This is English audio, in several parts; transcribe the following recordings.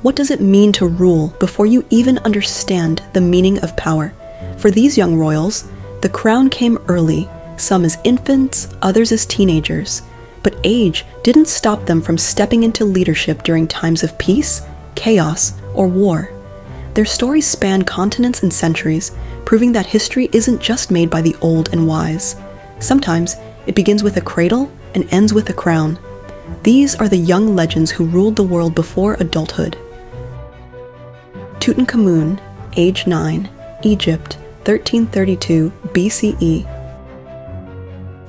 What does it mean to rule before you even understand the meaning of power? For these young royals, the crown came early, some as infants, others as teenagers. But age didn't stop them from stepping into leadership during times of peace, chaos, or war. Their stories span continents and centuries, proving that history isn't just made by the old and wise. Sometimes it begins with a cradle and ends with a crown. These are the young legends who ruled the world before adulthood. Tutankhamun, age 9, Egypt, 1332 BCE.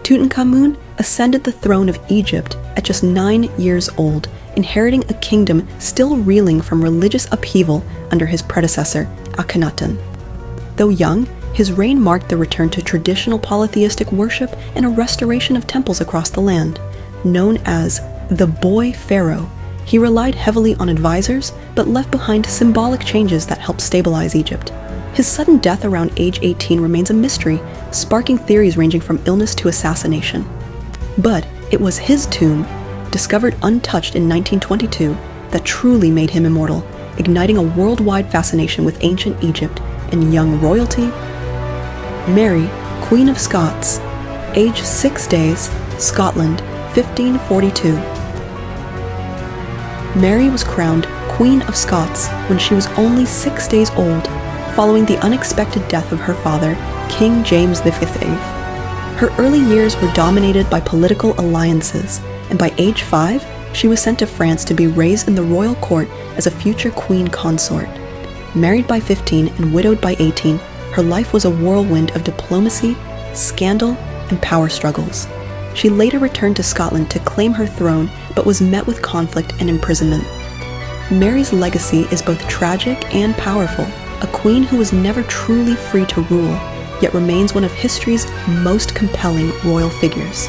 Tutankhamun ascended the throne of Egypt at just 9 years old, inheriting a kingdom still reeling from religious upheaval under his predecessor, Akhenaten. Though young, his reign marked the return to traditional polytheistic worship and a restoration of temples across the land. Known as the Boy Pharaoh, he relied heavily on advisors, but left behind symbolic changes that helped stabilize Egypt. His sudden death around age 18 remains a mystery, sparking theories ranging from illness to assassination. But it was his tomb, discovered untouched in 1922, that truly made him immortal, igniting a worldwide fascination with ancient Egypt and young royalty. Mary, Queen of Scots, age 6 days, Scotland, 1542. Mary was crowned Queen of Scots when she was only 6 days old, following the unexpected death of her father, King James V. Her early years were dominated by political alliances, and by age 5, she was sent to France to be raised in the royal court as a future queen consort. Married by 15 and widowed by 18, her life was a whirlwind of diplomacy, scandal, and power struggles. She later returned to Scotland to claim her throne, but was met with conflict and imprisonment. Mary's legacy is both tragic and powerful, a queen who was never truly free to rule, yet remains one of history's most compelling royal figures.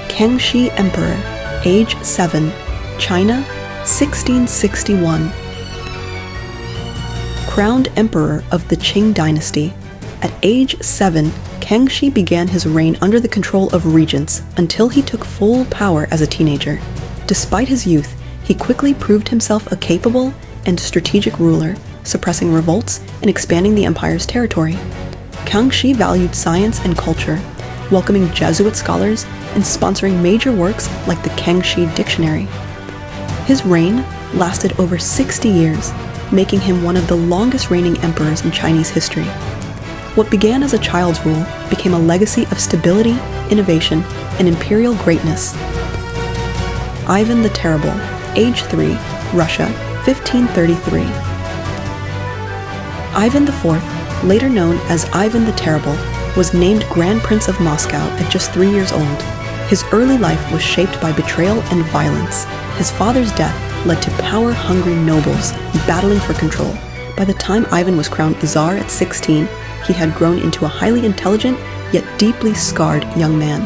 Kangxi Emperor, age 7, China, 1661. Crowned Emperor of the Qing dynasty, at age 7, Kangxi began his reign under the control of regents until he took full power as a teenager. Despite his youth, he quickly proved himself a capable and strategic ruler, suppressing revolts and expanding the empire's territory. Kangxi valued science and culture, welcoming Jesuit scholars and sponsoring major works like the Kangxi Dictionary. His reign lasted over 60 years, making him one of the longest reigning emperors in Chinese history. What began as a child's rule became a legacy of stability, innovation, and imperial greatness. Ivan the Terrible, age 3, Russia, 1533. Ivan IV, later known as Ivan the Terrible, was named Grand Prince of Moscow at just 3 years old. His early life was shaped by betrayal and violence. His father's death led to power-hungry nobles battling for control. By the time Ivan was crowned Tsar at 16, he had grown into a highly intelligent, yet deeply scarred young man.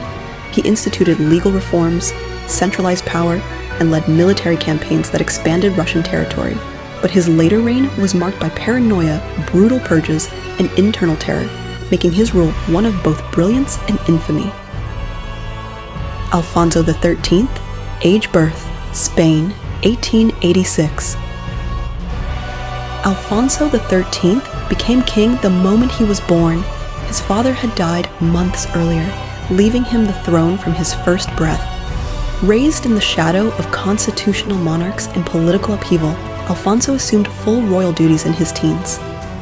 He instituted legal reforms, centralized power, and led military campaigns that expanded Russian territory. But his later reign was marked by paranoia, brutal purges, and internal terror, making his rule one of both brilliance and infamy. Alfonso XIII, age birth, Spain, 1886. Alfonso XIII became king the moment he was born. His father had died months earlier, leaving him the throne from his first breath. Raised in the shadow of constitutional monarchs and political upheaval, Alfonso assumed full royal duties in his teens.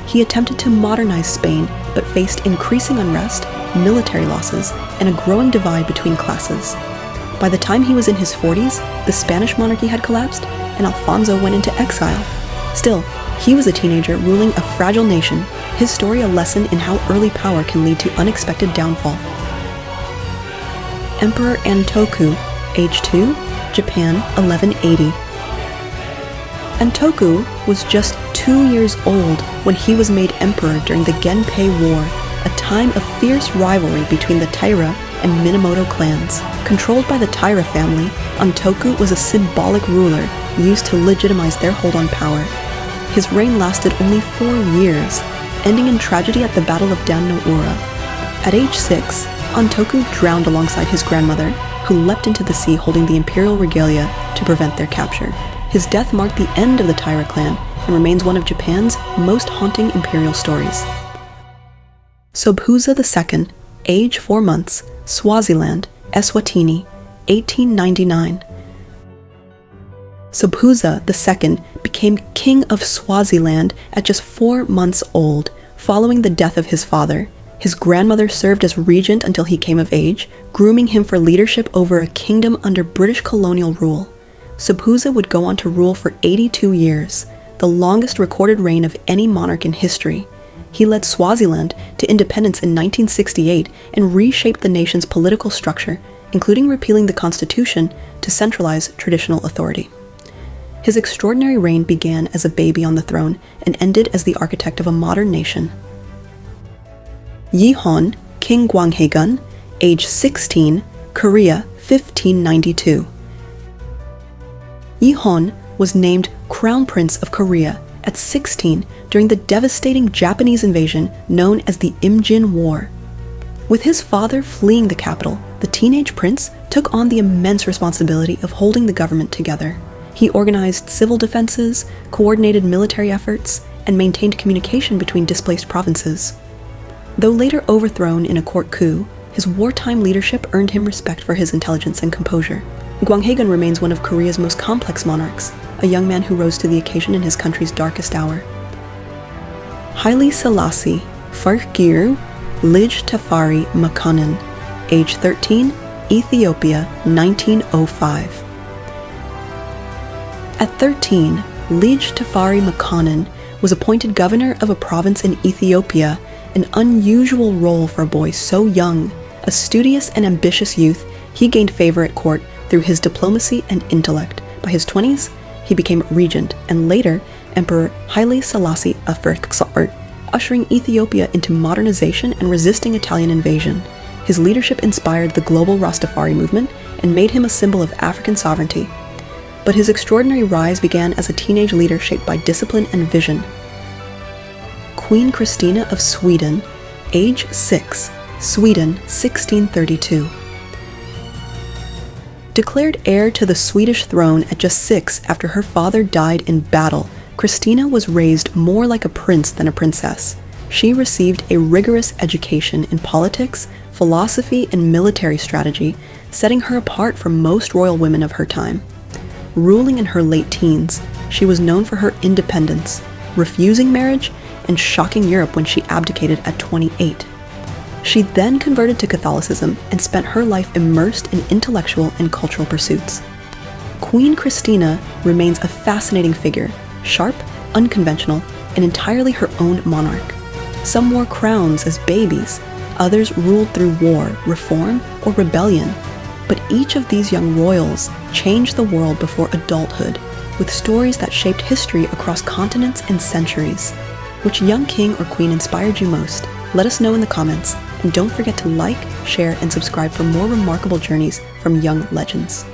He attempted to modernize Spain, but faced increasing unrest, military losses, and a growing divide between classes. By the time he was in his 40s, the Spanish monarchy had collapsed, and Alfonso went into exile. Still, he was a teenager ruling a fragile nation, his story a lesson in how early power can lead to unexpected downfall. Emperor Antoku, age 2, Japan, 1180. Antoku was just 2 years old when he was made emperor during the Genpei War, a time of fierce rivalry between the Taira and Minamoto clans. Controlled by the Taira family, Antoku was a symbolic ruler used to legitimize their hold on power. His reign lasted only 4 years, ending in tragedy at the Battle of Dan no Ura. At age 6, Antoku drowned alongside his grandmother, who leapt into the sea holding the imperial regalia to prevent their capture. His death marked the end of the Taira clan and remains one of Japan's most haunting imperial stories. Sobhuza II, age 4 months, Swaziland, Eswatini, 1899. Sobhuza II became king of Swaziland at just 4 months old, following the death of his father. His grandmother served as regent until he came of age, grooming him for leadership over a kingdom under British colonial rule. Sobhuza would go on to rule for 82 years, the longest recorded reign of any monarch in history. He led Swaziland to independence in 1968 and reshaped the nation's political structure, including repealing the constitution to centralize traditional authority. His extraordinary reign began as a baby on the throne and ended as the architect of a modern nation. Hon, King Gwanghwaegun, age 16, Korea, 1592. Hon was named Crown Prince of Korea at 16 during the devastating Japanese invasion known as the Imjin War. With his father fleeing the capital, the teenage prince took on the immense responsibility of holding the government together. He organized civil defenses, coordinated military efforts, and maintained communication between displaced provinces. Though later overthrown in a court coup, his wartime leadership earned him respect for his intelligence and composure. Gwanghwaegun remains one of Korea's most complex monarchs, a young man who rose to the occasion in his country's darkest hour. Haile Selassie, Farkiru, Lij Tafari Makanen, age 13, Ethiopia, 1905. At 13, Lij Tafari Makanen was appointed governor of a province in Ethiopia, an unusual role for a boy so young. A studious and ambitious youth, he gained favor at court through his diplomacy and intellect. By his 20s, he became regent and later Emperor Haile Selassie of XIII, ushering Ethiopia into modernization and resisting Italian invasion. His leadership inspired the global Rastafari movement and made him a symbol of African sovereignty. But his extraordinary rise began as a teenage leader shaped by discipline and vision. Queen Christina of Sweden, age 6, Sweden, 1632. Declared heir to the Swedish throne at just 6 after her father died in battle, Christina was raised more like a prince than a princess. She received a rigorous education in politics, philosophy, and military strategy, setting her apart from most royal women of her time. Ruling in her late teens, she was known for her independence, refusing marriage, and shocking Europe when she abdicated at 28. She then converted to Catholicism and spent her life immersed in intellectual and cultural pursuits. Queen Christina remains a fascinating figure, sharp, unconventional, and entirely her own monarch. Some wore crowns as babies, others ruled through war, reform, or rebellion. But each of these young royals changed the world before adulthood, with stories that shaped history across continents and centuries. Which young king or queen inspired you most? Let us know in the comments, and don't forget to like, share, and subscribe for more remarkable journeys from Young Legends.